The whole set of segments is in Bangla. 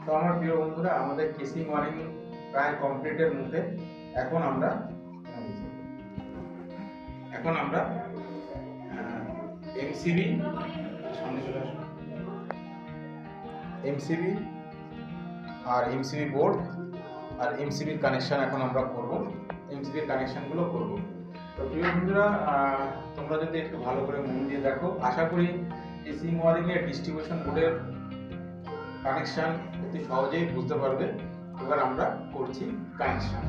তো আমার প্রিয় বন্ধুরা, আমাদের কেসিং ওয়ারিং প্রায় কমপ্লিটের মধ্যে এখন আমরা এমসিবি সামনে চলে আসুন। এমসিবি আর এমসিবি বোর্ড আর এমসিবির কানেকশন এখন আমরা করব, এমসিবির কানেকশনগুলো করব। তো প্রিয় বন্ধুরা, তোমরা যদি একটু ভালো করে মন দিয়ে দেখো, আশা করি কেসিং ওয়ারিং এর ডিস্ট্রিবিউশন বোর্ডের কানেকশন অতি সহজেই বুঝতে পারবে। এবার আমরা করছি কানেকশন।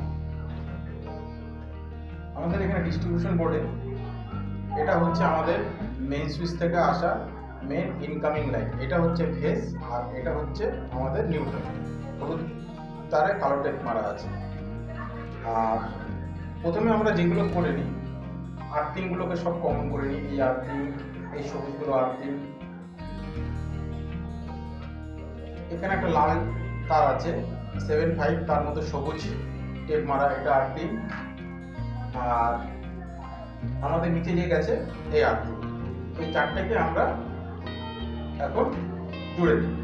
আমাদের এখানে ডিস্ট্রিবিউশন বোর্ডে এটা হচ্ছে আমাদের মেইন সুইচ থেকে আসা মেইন ইনকামিং লাইন, এটা হচ্ছে ফেজ আর এটা হচ্ছে আমাদের নিউট্রাল। হলুদ তারে কালো টেপ মারা আছে। আর প্রথমে আমরা যেগুলো করে নিই, আর্থিংগুলোকে সব কমন করে নিই। এই আর্থিং, এই সবুজগুলো আর্থিং, এখানে একটা লাল তার আছে 7-5, তার মধ্যে সবুজ টেপ মারা, এটা আর্থিং। আর আমাদের নিচে যে গেছে এই আর্থিং, এই চারটাকে আমরা এখন জুড়ে দিই।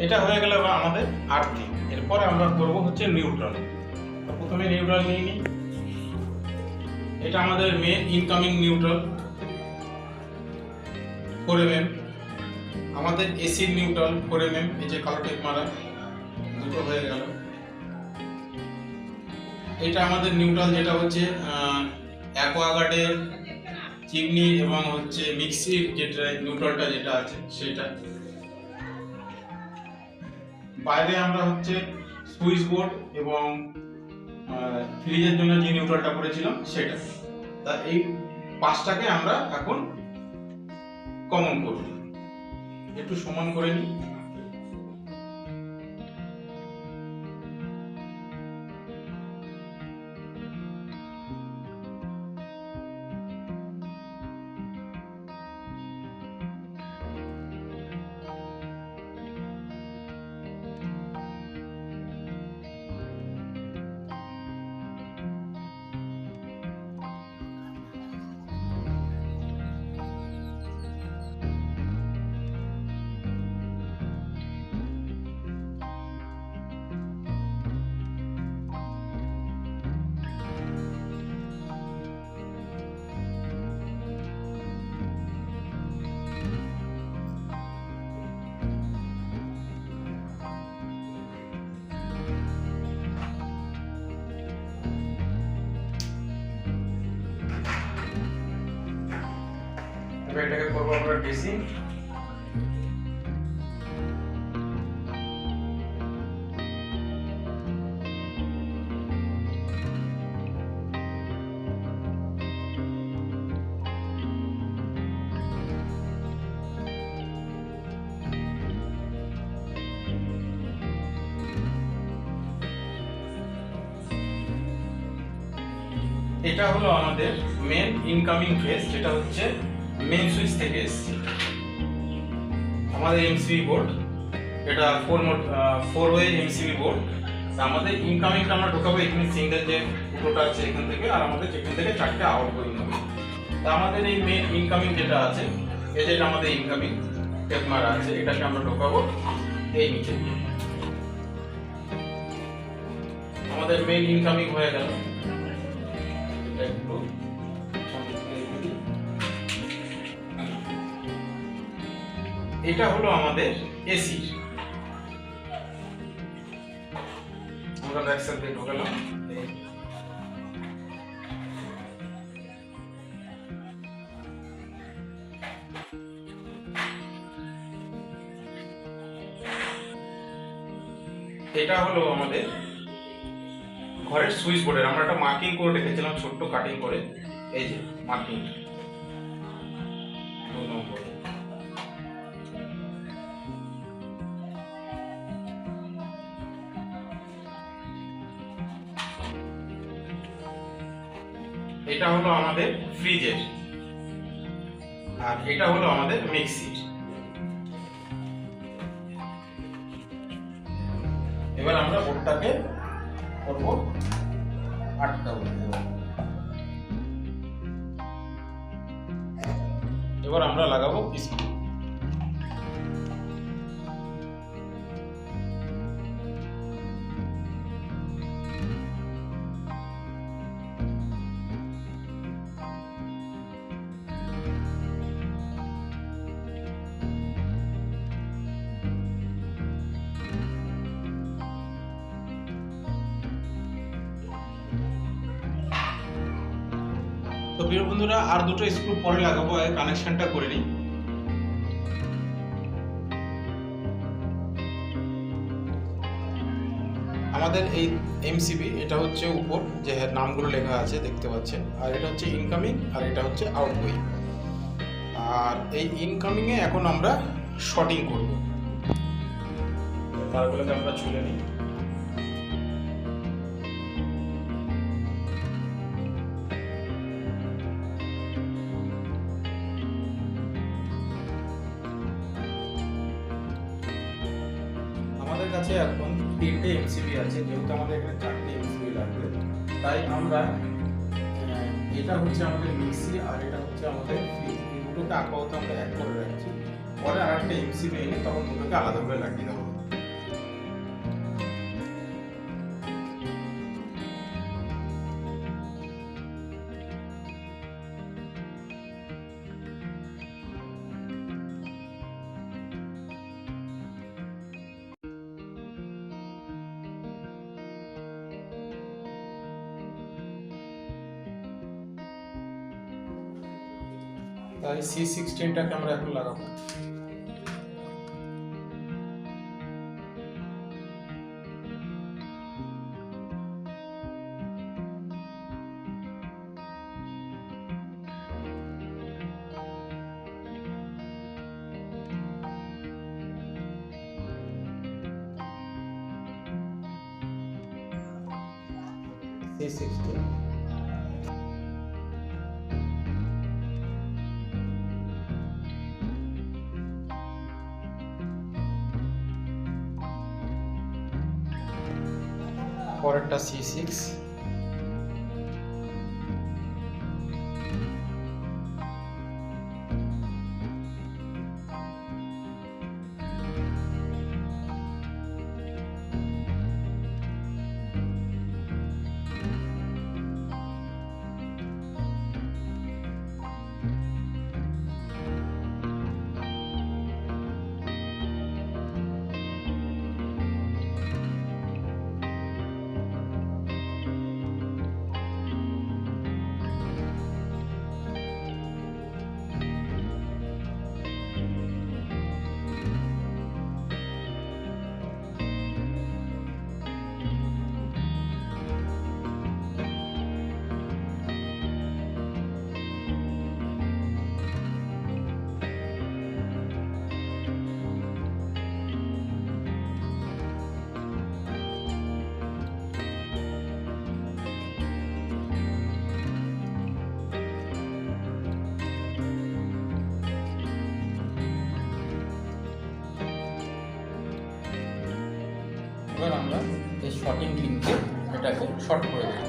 এটা হয়ে গেল আমাদের আর্থিং। এরপরে আমরা করব হচ্ছে নিউট্রাল। তো প্রথমে নিউট্রাল নিয়ে নিই। এটা আমাদের মেন ইনকামিং নিউট্রাল 4 mm। আমাদের এসির নিউট্রাল 4 mm, এই যে কালো টেপ মারা, দুটো হয়ে গেল। এটা আমাদের নিউট্রাল যেটা হচ্ছে অ্যাকোয়াগার্ডের চিমনি এবং হচ্ছে মিক্সির যেটা নিউট্রালটা যেটা আছে সেটা। বাইরে আমরা হচ্ছে সুইচ বোর্ড এবং ফ্রিজের জন্য যে নিউট্রালটা করেছিলাম সেটা। তা এই পাঁচটাকে আমরা এখন কমন করব। একটু সমান করে নিই। এবার এটাকে করবো আমরা ড্রেসিং। এটা হলো আমাদের মেন ইনকামিং ফেজ, যেটা হচ্ছে মেন সুইচ থেকে এসেছে আমাদের এমসিবি বোর্ড। এটা 4 ওয়ে এমসিবি বোর্ড। আমাদের ইনকামিংটা আমরা ঢোকাবো এখানে, সিঙ্গেল যে দুটোটা আছে এখান থেকে, আর আমাদের এখান থেকে চারটে আউট গোয়িং হবে। তা আমাদের এই মেন ইনকামিং যেটা আছে, এটা আমাদের ইনকামিং টেপ মারা আছে, এটাকে আমরা ঢোকাবো এই নিচে দিয়ে। আমাদের মেন ইনকামিং হয়ে গেল। একটু এটা হলো আমাদের এসি। আমরা ব্যাক সাইড দিয়ে ঢোকালাম। এটা হলো আমাদের ঘরের সুইচ বোর্ডের। আমরা একটা মার্কিং করে রেখেছিলাম ছোট্ট কাটিং করে, এই যে মার্কিং 2 নম্বর। এটা হলো আমাদের ফ্রিজের, আর এটা হলো আমাদের মিক্সি। এবার আমরা বোর্ডটাকে করব আটকাবো। এবার আমরা লাগাবো স্ক্রু। তো প্রিয় বন্ধুরা, আর দুটো স্ক্রু পরে লাগাবো, আগে কানেকশনটা করে নিই। আমাদের এই এমসিবি, এটা হচ্ছে উপর যে নামগুলো লেখা আছে দেখতে পাচ্ছেন, আর এটা হচ্ছে ইনকামিং আর এটা হচ্ছে আউটগোয়িং। আর এই ইনকামিংয়ে এখন আমরা শর্টিং করব। তারগুলোকে আমরা ছুলে নিই। আমাদের কাছে এখন 3টে এমসিবি আছে, যেহেতু আমাদের এখানে 4টে এমসিবি লাগবে, তাই আমরা এটা হচ্ছে আমাদের মিক্সি আর এটা হচ্ছে আমাদের ফ্রিজ, এই দুটোকে আপাতত আমরা এক করে রাখছি। পরে আর একটা এমসিবি এনে তখন দুটোকে আলাদা করে লাগিয়ে দেবো। তাই C16টাকে আমরা এখন লাগাবো। C16 পরেরটা C6, এবার আমরা এই শর্টিং লিঙ্কে এটাকে শর্ট করে দেব।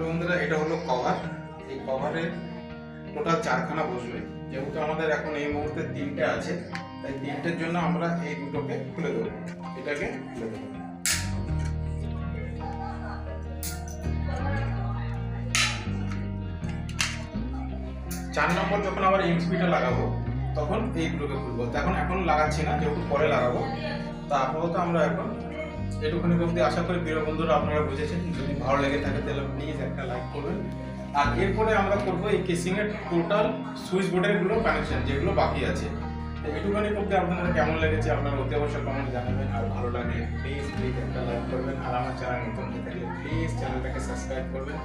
বন্ধুরা, এটা হলো কভার। এই কভারের টোটাল 4খানা বসবে, যেহেতু আমাদের এখন এই মুহূর্তে 3টে আছে, তাই 3টের জন্য আমরা এই দুটোকে খুলে দেবো। এটাকে খুলে দেবো। চার নম্বর যখন আবার এমসিবিটা লাগাবো, তখন এইগুলোকে খুলবো। তো এখন লাগাচ্ছি না, যেহেতু পরে লাগাবো। তা আপাতত আমরা এখন এটুখানি অবধি। আশা করি প্রিয় বন্ধুরা আপনারা বুঝেছেন। যদি ভালো লেগে থাকে তাহলে প্লিজ একটা লাইক করবেন। আর এরপরে আমরা করবো এই কেসিং এর টোটাল সুইচ বোর্ডের গুলো কানেকশন যেগুলো বাকি আছে। তো এটুখানি করতে আপনাদের কেমন লেগেছে আপনারা অতি অবশ্যই কমেন্ট জানাবেন। আর ভালো লাগলে প্লিজ একটা লাইক করবেন। আর আমার চ্যানেল নতুন হয়ে থাকলে প্লিজ চ্যানেলটাকে সাবস্ক্রাইব করবেন।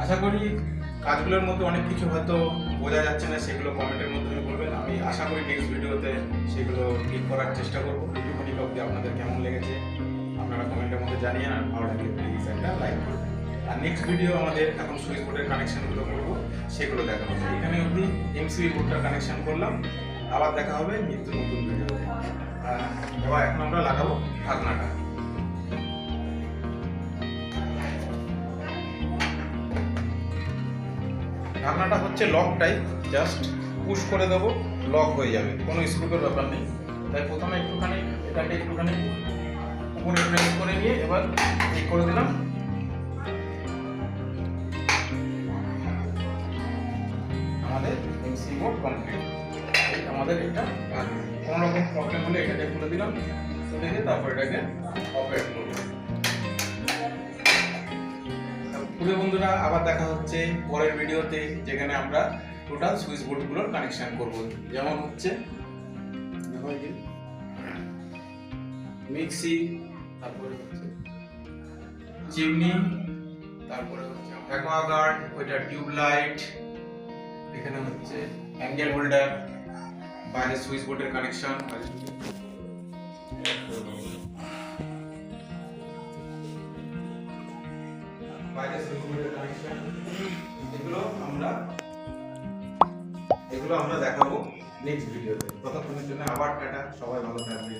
আশা করি কাজগুলোর মধ্যে অনেক কিছু হয়তো বোঝা যাচ্ছে না, সেগুলো কমেন্টের মাধ্যমে বলবেন। আমি আশা করি নেক্সট ভিডিওতে সেগুলো ঠিক করার চেষ্টা করবো। এটুখানি অবধি আপনাদের কেমন লেগেছে আপনারা কমেন্টের মধ্যে জানিয়ে। আর ভালো লাগলে প্লিজ একটা লাইক করবেন। আর নেক্সট ভিডিও আমাদের এখন সুইচ বোর্ডের কানেকশনগুলো করবো, সেগুলো দেখা হবে। এখানে অবধি এমসিবি বোর্ডটার কানেকশন করলাম। আবার দেখা হবে নিত্য নতুন ভিডিওতে। এবার এখন আমরা লাগাবো ঢাকনাটা। ঢাকনাটা হচ্ছে লক টাইপ, জাস্ট পুশ করে দেবো, লক হয়ে যাবে, কোনো স্ক্রুপের ব্যাপার নেই। তাই প্রথমে একটুখানি এটাকে একটুখানি উপরে প্রেস করে নিয়ে এবার ঠিক করে দিলাম। আমাদের এমসি বোর্ড কমপ্লিট। আমাদের এটা কোনো রকম প্রবলেম হলে এটাকে খুলে দিলাম, খুলে দিয়ে তারপর এটাকে অপারেট করবো। প্রিয় বন্ধুরা, আবার দেখা হচ্ছে পরের ভিডিওতে, যেখানে আমরা টোটাল সুইচ বোর্ডগুলোর কানেকশন করব। যেমন হচ্ছে মিক্সি, তারপরে হচ্ছে চিমনি, তারপরে হচ্ছে অ্যাকোয়াগার্ড, ওইটা টিউবলাইট, এখানে হচ্ছে অ্যাঙ্গেল হোল্ডার, বাইরে সুইচ বোর্ডের কানেকশন, বাইরে সুইচ বোর্ডের কানেকশন, এগুলো আমরা দেখাবো নেক্সট ভিডিওতে। ততক্ষণের জন্য আবার টাটা, সবাই ভালো থাকবে।